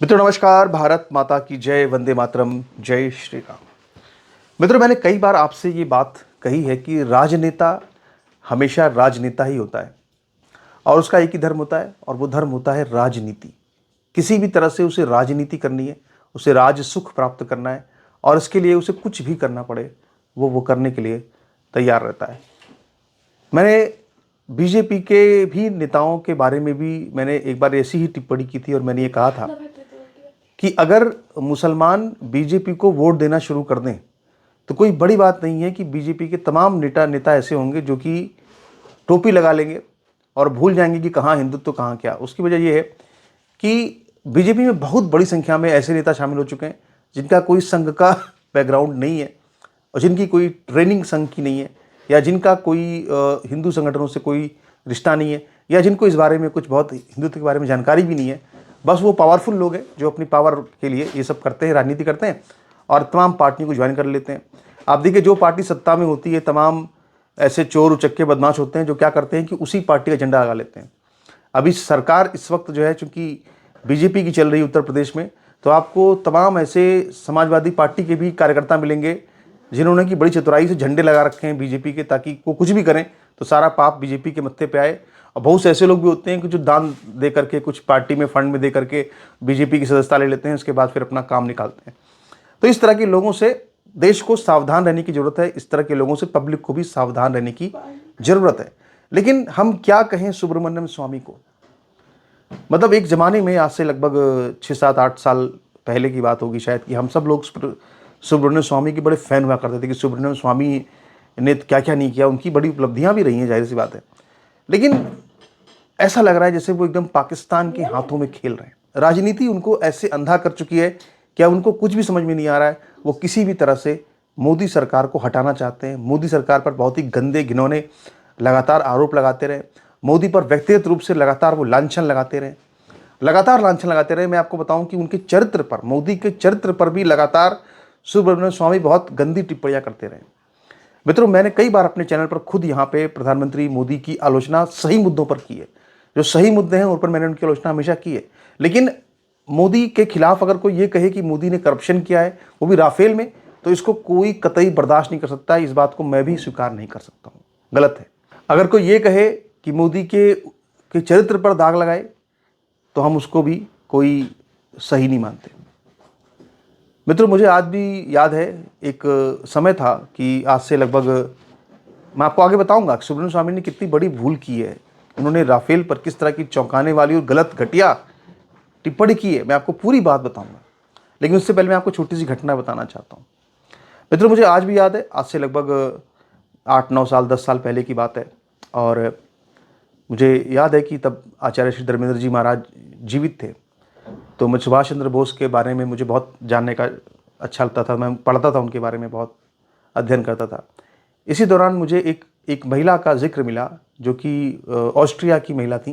मित्रों नमस्कार। भारत माता की जय, वंदे मातरम, जय श्री राम। मित्रों मैंने कई बार आपसे ये बात कही है कि राजनेता हमेशा राजनेता ही होता है और उसका एक ही धर्म होता है और वो धर्म होता है राजनीति। किसी भी तरह से उसे राजनीति करनी है, उसे राज सुख प्राप्त करना है और इसके लिए उसे कुछ भी करना पड़े वो करने के लिए तैयार रहता है। मैंने बीजेपी के भी नेताओं के बारे में भी मैंने एक बार ऐसी ही टिप्पणी की थी और मैंने ये कहा था कि अगर मुसलमान बीजेपी को वोट देना शुरू कर दें तो कोई बड़ी बात नहीं है कि बीजेपी के तमाम नेता ऐसे होंगे जो कि टोपी लगा लेंगे और भूल जाएंगे कि कहाँ हिंदुत्व कहाँ क्या। उसकी वजह यह है कि बीजेपी में बहुत बड़ी संख्या में ऐसे नेता शामिल हो चुके हैं जिनका कोई संघ का बैकग्राउंड नहीं है और जिनकी कोई ट्रेनिंग संघ की नहीं है या जिनका कोई हिंदू संगठनों से कोई रिश्ता नहीं है या जिनको इस बारे में कुछ बहुत हिंदुत्व के बारे में जानकारी भी नहीं है। बस वो पावरफुल लोग हैं जो अपनी पावर के लिए ये सब करते हैं, राजनीति करते हैं और तमाम पार्टियों को ज्वाइन कर लेते हैं। आप देखिए जो पार्टी सत्ता में होती है तमाम ऐसे चोर उचक्के बदमाश होते हैं जो क्या करते हैं कि उसी पार्टी का झंडा लगा लेते हैं। अभी सरकार इस वक्त जो है चूँकि बीजेपी की चल रही उत्तर प्रदेश में, तो आपको तमाम ऐसे समाजवादी पार्टी के भी कार्यकर्ता मिलेंगे जिन्होंने कि बड़ी चतुराई से झंडे लगा रखे हैं बीजेपी के, ताकि वो कुछ भी करें तो सारा पाप बीजेपी के मत्थे पे आए। और बहुत से ऐसे लोग भी होते हैं कि जो दान दे करके कुछ पार्टी में फंड में दे करके बीजेपी की सदस्यता ले लेते हैं, उसके बाद फिर अपना काम निकालते हैं। तो इस तरह के लोगों से देश को सावधान रहने की जरूरत है, इस तरह के लोगों से पब्लिक को भी सावधान रहने की जरूरत है। लेकिन हम क्या कहें सुब्रमण्यम स्वामी को, मतलब एक ज़माने में आज से लगभग 6-7-8 साल पहले की बात होगी शायद, कि हम सब लोग सुब्रमण्यम स्वामी के बड़े फ़ैन हुआ करते थे कि सुब्रमण्यम स्वामी ने क्या क्या नहीं किया। उनकी बड़ी उपलब्धियां भी रही हैं, जाहिर सी बात है, लेकिन ऐसा लग रहा है जैसे वो एकदम पाकिस्तान के हाथों में खेल रहे हैं। राजनीति उनको ऐसे अंधा कर चुकी है कि अब उनको कुछ भी समझ में नहीं आ रहा है। वो किसी भी तरह से मोदी सरकार को हटाना चाहते हैं। मोदी सरकार पर बहुत ही गंदे घिनौने लगातार आरोप लगाते रहे, मोदी पर व्यक्तिगत रूप से लगातार वो लांछन लगाते रहे, लगातार लांछन लगाते रहे। मैं आपको बताऊं कि उनके चरित्र पर, मोदी के चरित्र पर भी लगातार सुब्रमण्यम स्वामी बहुत गंदी टिप्पणियां करते रहे। मित्रों मैंने कई बार अपने चैनल पर खुद यहाँ पे प्रधानमंत्री मोदी की आलोचना सही मुद्दों पर की है, जो सही मुद्दे हैं उन पर मैंने उनकी आलोचना हमेशा की है। लेकिन मोदी के खिलाफ अगर कोई ये कहे कि मोदी ने करप्शन किया है, वो भी राफेल में, तो इसको कोई कतई बर्दाश्त नहीं कर सकता। इस बात को मैं भी स्वीकार नहीं कर सकता हूँ, गलत है। अगर कोई ये कहे कि मोदी के चरित्र पर दाग लगाए तो हम उसको भी कोई सही नहीं मानते। मित्रों मुझे आज भी याद है, एक समय था कि आज से लगभग, मैं आपको आगे बताऊंगा सुब्रमण्यम स्वामी ने कितनी बड़ी भूल की है। उन्होंने राफेल पर किस तरह की चौंकाने वाली और गलत घटिया टिप्पणी की है, मैं आपको पूरी बात बताऊंगा। लेकिन उससे पहले मैं आपको छोटी सी घटना बताना चाहता हूँ। मित्रों मुझे आज भी याद है, आज से लगभग 8-9 साल 10 साल पहले की बात है, और मुझे याद है कि तब आचार्य श्री धर्मेंद्र जी महाराज जीवित थे। तो मैं सुभाष चंद्र बोस के बारे में मुझे बहुत जानने का अच्छा लगता था, मैं पढ़ता था उनके बारे में, बहुत अध्ययन करता था। इसी दौरान मुझे एक महिला का जिक्र मिला जो कि ऑस्ट्रिया की महिला थी,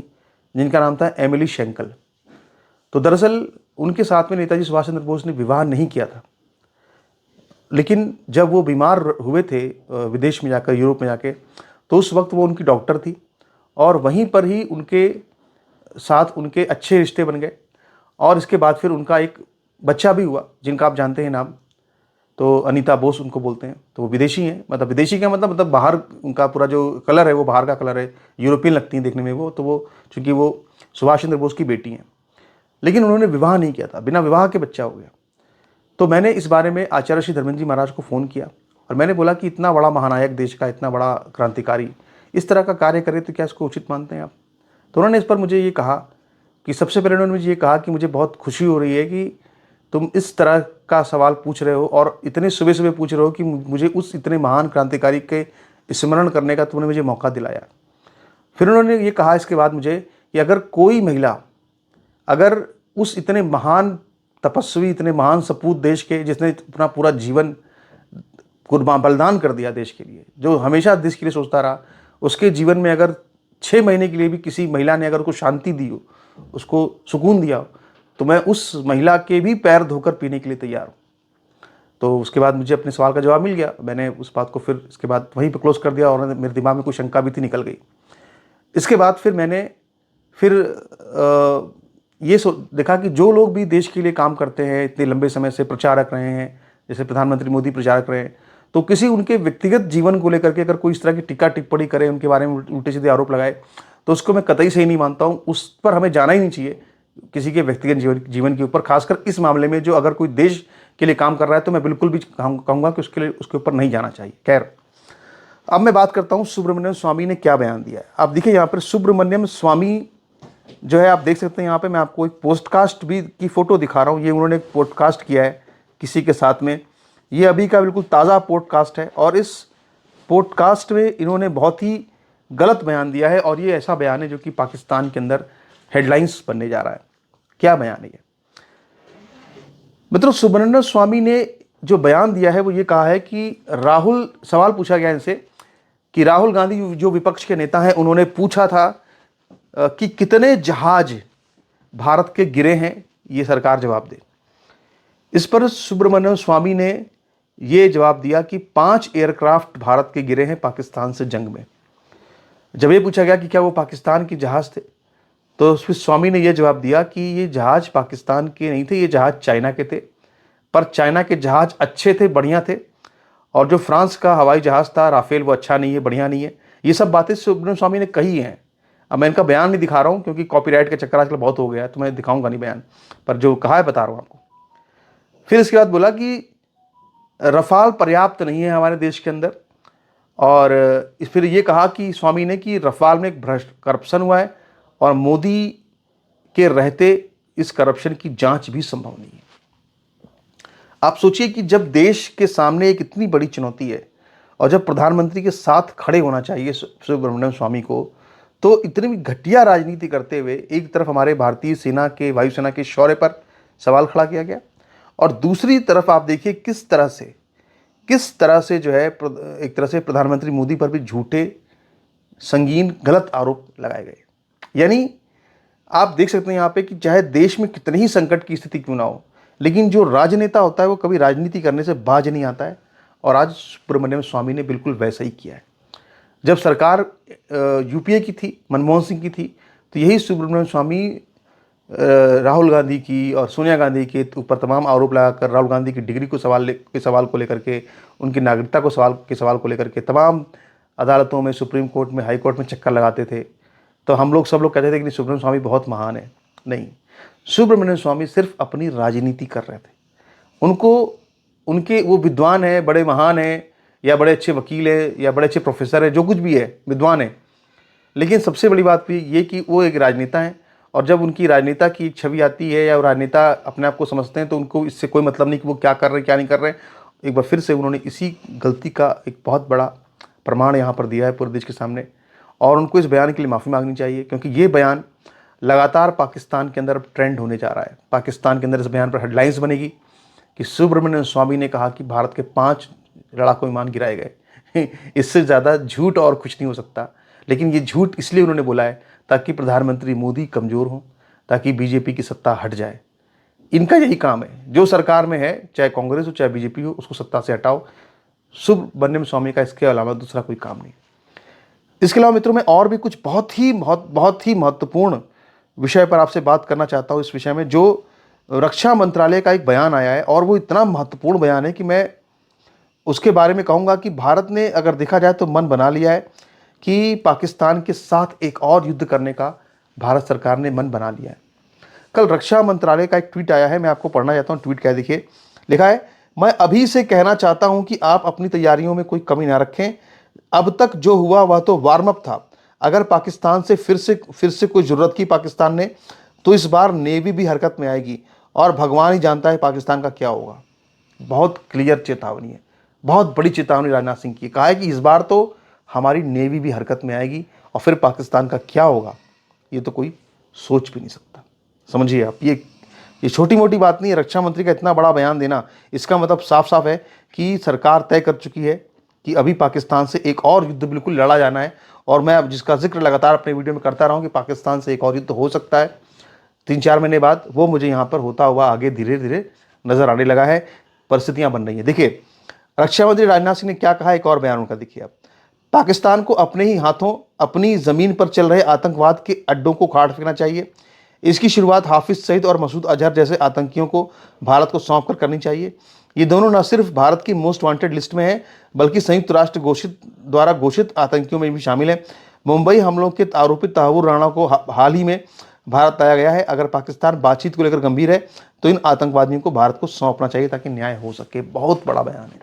जिनका नाम था एमिली शेंकल। तो दरअसल उनके साथ में नेताजी सुभाष चंद्र बोस ने विवाह नहीं किया था, लेकिन जब वो बीमार हुए थे विदेश में जाकर, यूरोप में जाके, तो उस वक्त वो उनकी डॉक्टर थी और वहीं पर ही उनके साथ उनके अच्छे रिश्ते बन गए। और इसके बाद फिर उनका एक बच्चा भी हुआ जिनका आप जानते हैं नाम, तो अनीता बोस उनको बोलते हैं। तो वो विदेशी हैं, मतलब विदेशी का मतलब बाहर उनका पूरा जो कलर है वो बाहर का कलर है, यूरोपियन लगती हैं देखने में वो। तो वो चूँकि वो सुभाष चंद्र बोस की बेटी हैं, लेकिन उन्होंने विवाह नहीं किया था, बिना विवाह के बच्चा हो गया। तो मैंने इस बारे में आचार्य श्री धर्मेंद्र जी महाराज को फ़ोन किया और मैंने बोला कि इतना बड़ा महानायक देश का, इतना बड़ा क्रांतिकारी इस तरह का कार्य करे तो क्या इसको उचित मानते हैं आप? तो उन्होंने इस पर मुझे ये कहा कि सबसे पहले उन्होंने मुझे ये कहा कि मुझे बहुत खुशी हो रही है कि तुम इस तरह का सवाल पूछ रहे हो और इतने सुबह सुबह पूछ रहे हो कि मुझे उस इतने महान क्रांतिकारी के स्मरण करने का तुमने मुझे मौका दिलाया। फिर उन्होंने ये कहा इसके बाद मुझे कि अगर कोई महिला, अगर उस इतने महान तपस्वी, इतने महान सपूत देश के, जिसने अपना पूरा जीवन कुर्बान बलिदान कर दिया देश के लिए, जो हमेशा देश के लिए सोचता रहा, उसके जीवन में अगर 6 महीने के लिए भी किसी महिला ने अगर उसको शांति दी हो, उसको सुकून दिया हो, तो मैं उस महिला के भी पैर धोकर पीने के लिए तैयार हूँ। तो उसके बाद मुझे अपने सवाल का जवाब मिल गया। मैंने उस बात को फिर इसके बाद वहीं पर क्लोज कर दिया और मेरे दिमाग में कोई शंका भी थी, निकल गई। इसके बाद फिर मैंने ये देखा कि जो लोग भी देश के लिए काम करते हैं, इतने लंबे समय से प्रचारक रहे हैं, जैसे प्रधानमंत्री मोदी प्रचारक रहे हैं, तो किसी उनके व्यक्तिगत जीवन को लेकर के अगर कोई इस तरह की टीका टिप्पणी करे, उनके बारे में उल्टे सीधे आरोप लगाए, तो उसको मैं कतई सही नहीं मानता हूँ। उस पर हमें जाना ही नहीं चाहिए किसी के व्यक्तिगत जीवन के ऊपर, खासकर इस मामले में जो अगर कोई देश के लिए काम कर रहा है तो मैं बिल्कुल भी कहूँगा कि उसके ऊपर नहीं जाना चाहिए। खैर, अब मैं बात करता हूँ सुब्रमण्यम स्वामी ने क्या बयान दिया है। आप देखिए यहाँ पर सुब्रमण्यम स्वामी जो है, आप देख सकते हैं यहाँ पे मैं आपको एक पॉडकास्ट भी की फ़ोटो दिखा रहा हूँ। ये उन्होंने एक पॉडकास्ट किया है किसी के साथ में, ये अभी का बिल्कुल ताज़ा पॉडकास्ट है, और इस पॉडकास्ट में इन्होंने बहुत ही गलत बयान दिया है, और ये ऐसा बयान है जो कि पाकिस्तान के अंदर हेडलाइंस बनने जा रहा है। क्या बयान है ये? मित्रों, सुब्रमण्यम स्वामी ने जो बयान दिया है वो ये कहा है कि राहुल, सवाल पूछा गया इनसे कि राहुल गांधी जो विपक्ष के नेता हैं, उन्होंने पूछा था कि कितने जहाज भारत के गिरे हैं, ये सरकार जवाब दे। इस पर सुब्रमण्यम स्वामी ने ये जवाब दिया कि 5 एयरक्राफ्ट भारत के गिरे हैं पाकिस्तान से जंग में। जब ये पूछा गया कि क्या वो पाकिस्तान के जहाज थे, तो फिर स्वामी ने यह जवाब दिया कि ये जहाज पाकिस्तान के नहीं थे, ये जहाज चाइना के थे, पर चाइना के जहाज अच्छे थे, बढ़िया थे, और जो फ्रांस का हवाई जहाज था राफेल, वो अच्छा नहीं है, बढ़िया नहीं है। ये सब बातें सुब्रमण्यम स्वामी ने कही हैं। अब मैं इनका बयान नहीं दिखा रहा हूँ क्योंकि कॉपीराइट का चक्कर आजकल बहुत हो गया है, तो मैं दिखाऊंगा नहीं बयान, पर जो कहा है बता रहा हूँ आपको। फिर इसके बाद बोला कि रफाल पर्याप्त नहीं है हमारे देश के अंदर, और फिर ये कहा कि स्वामी ने कि रफाल में एक भ्रष्ट करप्शन हुआ है, और मोदी के रहते इस करप्शन की जांच भी संभव नहीं है। आप सोचिए कि जब देश के सामने एक इतनी बड़ी चुनौती है, और जब प्रधानमंत्री के साथ खड़े होना चाहिए सुब्रमण्यम स्वामी को, तो इतनी भी घटिया राजनीति करते हुए एक तरफ हमारे भारतीय सेना के, वायुसेना के शौर्य पर सवाल खड़ा किया गया, और दूसरी तरफ आप देखिए किस तरह से जो है एक तरह से प्रधानमंत्री मोदी पर भी झूठे, संगीन, गलत आरोप लगाए गए। यानी आप देख सकते हैं यहाँ पे कि चाहे देश में कितनी ही संकट की स्थिति क्यों ना हो, लेकिन जो राजनेता होता है वो कभी राजनीति करने से बाज नहीं आता है, और आज सुब्रमण्यम स्वामी ने बिल्कुल वैसा ही किया है। जब सरकार यूपीए की थी, मनमोहन सिंह की थी, तो यही सुब्रमण्यम स्वामी राहुल गांधी की और सोनिया गांधी के ऊपर तमाम आरोप लगाकर, राहुल गांधी की डिग्री को सवाल को लेकर के, उनकी नागरिकता को सवाल को लेकर के तमाम अदालतों में, सुप्रीम कोर्ट में, हाई कोर्ट में चक्कर लगाते थे। तो हम सब लोग कहते थे कि सुब्रमण्यम स्वामी बहुत महान है। नहीं, सुब्रमण्यम स्वामी सिर्फ अपनी राजनीति कर रहे थे। उनके वो विद्वान हैं, बड़े महान हैं, या बड़े अच्छे वकील हैं, या बड़े अच्छे प्रोफेसर हैं, जो कुछ भी है, विद्वान है, लेकिन सबसे बड़ी बात भी ये कि वो एक राजनेता हैं, और जब उनकी राजनेता की छवि आती है या राजनेता अपने आप को समझते हैं, तो उनको इससे कोई मतलब नहीं कि वो क्या कर रहे हैं, क्या नहीं कर रहे हैं। एक बार फिर से उन्होंने इसी गलती का एक बहुत बड़ा प्रमाण यहाँ पर दिया है पूरे देश के सामने, और उनको इस बयान के लिए माफ़ी मांगनी चाहिए, क्योंकि ये बयान लगातार पाकिस्तान के अंदर ट्रेंड होने जा रहा है। पाकिस्तान के अंदर इस बयान पर हेडलाइंस बनेगी कि सुब्रमण्यम स्वामी ने कहा कि भारत के 5 लड़ाकू विमान गिराए गए। इससे ज़्यादा झूठ और कुछ नहीं हो सकता। लेकिन ये झूठ इसलिए उन्होंने बोला है ताकि प्रधानमंत्री मोदी कमज़ोर हों, ताकि बीजेपी की सत्ता हट जाए। इनका यही काम है, जो सरकार में है, चाहे कांग्रेस हो चाहे बीजेपी हो, उसको सत्ता से हटाओ। सुब्रमण्यम स्वामी का इसके अलावा दूसरा कोई काम नहीं। इसके अलावा मित्रों, मैं और भी कुछ बहुत ही महत्वपूर्ण विषय पर आपसे बात करना चाहता हूँ। इस विषय में जो रक्षा मंत्रालय का एक बयान आया है, और वो इतना महत्वपूर्ण बयान है कि मैं उसके बारे में कहूँगा कि भारत ने, अगर देखा जाए तो, मन बना लिया है कि पाकिस्तान के साथ एक और युद्ध करने का भारत सरकार ने मन बना लिया है। कल रक्षा मंत्रालय का एक ट्वीट आया है, मैं आपको पढ़ना चाहता हूँ। ट्वीट क्या देखिए, लिखा है, मैं अभी से कहना चाहता हूँ कि आप अपनी तैयारियों में कोई कमी ना रखें। अब तक जो हुआ वह तो वार्म अप था। अगर पाकिस्तान से फिर से कोई ज़रूरत की पाकिस्तान ने, तो इस बार नेवी भी हरकत में आएगी, और भगवान ही जानता है पाकिस्तान का क्या होगा। बहुत क्लियर चेतावनी है, बहुत बड़ी चेतावनी राजनाथ सिंह की। कहा है कि इस बार तो हमारी नेवी भी हरकत में आएगी, और फिर पाकिस्तान का क्या होगा ये तो कोई सोच भी नहीं सकता। समझिए आप, ये छोटी मोटी बात नहीं है। रक्षा मंत्री का इतना बड़ा बयान देना, इसका मतलब साफ साफ है कि सरकार तय कर चुकी है कि अभी पाकिस्तान से एक और युद्ध बिल्कुल लड़ा जाना है। और मैं अब जिसका जिक्र लगातार अपने वीडियो में करता रहा हूँ कि पाकिस्तान से एक और युद्ध हो सकता है 3-4 महीने बाद, वो मुझे यहाँ पर होता हुआ आगे धीरे धीरे नजर आने लगा है। परिस्थितियाँ बन रही हैं। देखिए, रक्षा मंत्री राजनाथ सिंह ने क्या कहा, एक और बयान उनका देखिए आप। पाकिस्तान को अपने ही हाथों अपनी ज़मीन पर चल रहे आतंकवाद के अड्डों को उखाड़ फेंकना चाहिए। इसकी शुरुआत हाफिज सईद और मसूद अजहर जैसे आतंकियों को भारत को सौंप कर करनी चाहिए। ये दोनों न सिर्फ भारत की मोस्ट वांटेड लिस्ट में हैं, बल्कि संयुक्त राष्ट्र द्वारा घोषित आतंकियों में भी शामिल हैं। मुंबई हमलों के आरोपित तहव्वुर राणा को हाल ही में भारत लाया गया है। अगर पाकिस्तान बातचीत को लेकर गंभीर है तो इन आतंकवादियों को भारत को सौंपना चाहिए ताकि न्याय हो सके। बहुत बड़ा बयान है।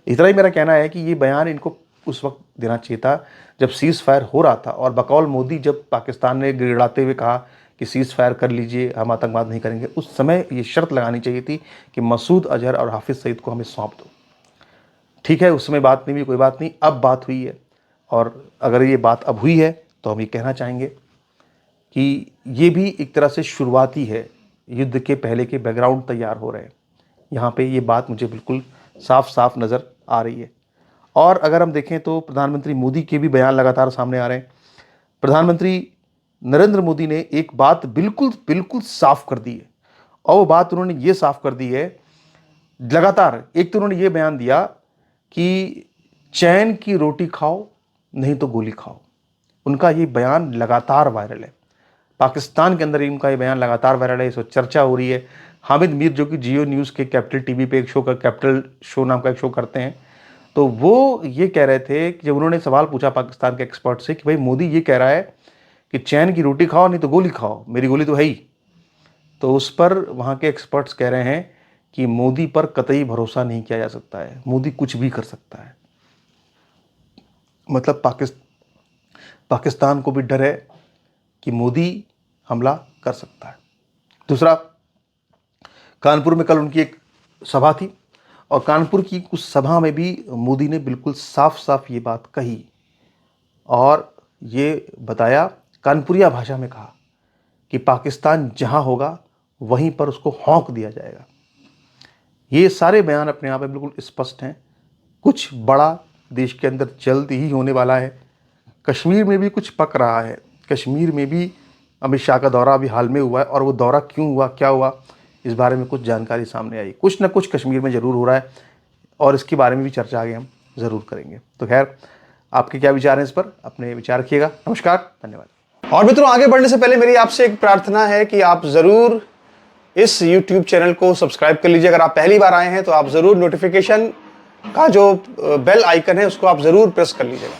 इतना ही मेरा कहना है कि ये बयान इनको उस वक्त देना चाहिए था जब सीज़ फायर हो रहा था, और बकौल मोदी जब पाकिस्तान ने गिड़गिड़ाते हुए कहा कि सीज़ फायर कर लीजिए, हम आतंकवाद नहीं करेंगे, उस समय ये शर्त लगानी चाहिए थी कि मसूद अजहर और हाफिज़ सईद को हमें सौंप दो। ठीक है, उस समय बात नहीं हुई, कोई बात नहीं, अब बात हुई है। और अगर ये बात अब हुई है तो हम ये कहना चाहेंगे कि ये भी एक तरह से शुरुआती है, युद्ध के पहले के बैकग्राउंड तैयार हो रहे हैं। यहाँ पे ये बात मुझे बिल्कुल साफ साफ नज़र आ रही है। और अगर हम देखें तो प्रधानमंत्री मोदी के भी बयान लगातार सामने आ रहे हैं। प्रधानमंत्री नरेंद्र मोदी ने एक बात बिल्कुल बिल्कुल साफ कर दी है, और वो बात उन्होंने ये साफ कर दी है लगातार। एक तो उन्होंने ये बयान दिया कि चैन की रोटी खाओ नहीं तो गोली खाओ। उनका ये बयान लगातार वायरल है, पाकिस्तान के अंदर इनका ये बयान लगातार वायरल है, इस वक्त चर्चा हो रही है। हामिद मीर जो कि जियो न्यूज़ के कैपिटल टीवी पे एक शो का कैपिटल शो नाम का एक शो करते हैं, तो वो ये कह रहे थे कि जब उन्होंने सवाल पूछा पाकिस्तान के एक्सपर्ट से कि भाई मोदी ये कह रहा है कि चैन की रोटी खाओ नहीं तो गोली खाओ, मेरी गोली तो है ही, तो उस पर वहाँ के एक्सपर्ट्स कह रहे हैं कि मोदी पर कतई भरोसा नहीं किया जा सकता है, मोदी कुछ भी कर सकता है। मतलब पाकिस्तान को भी डर है कि मोदी हमला कर सकता है। दूसरा, कानपुर में कल उनकी एक सभा थी, और कानपुर की उस सभा में भी मोदी ने बिल्कुल साफ साफ ये बात कही और ये बताया, कानपुरिया भाषा में कहा कि पाकिस्तान जहां होगा वहीं पर उसको हौंक दिया जाएगा। ये सारे बयान अपने आप में बिल्कुल स्पष्ट हैं। कुछ बड़ा देश के अंदर जल्द ही होने वाला है। कश्मीर में भी कुछ पक रहा है। कश्मीर में भी अमित शाह का दौरा अभी हाल में हुआ है, और वो दौरा क्यों हुआ, क्या हुआ, इस बारे में कुछ जानकारी सामने आई। कुछ ना कुछ कश्मीर में ज़रूर हो रहा है, और इसके बारे में भी चर्चा आगे हम ज़रूर करेंगे। तो खैर, आपके क्या विचार हैं इस पर, अपने विचार रखिएगा। नमस्कार, धन्यवाद। और मित्रों, आगे बढ़ने से पहले मेरी आपसे एक प्रार्थना है कि आप ज़रूर इस YouTube चैनल को सब्सक्राइब कर लीजिए। अगर आप पहली बार आए हैं तो आप ज़रूर नोटिफिकेशन का जो बेल आइकन है उसको आप ज़रूर प्रेस कर लीजिएगा।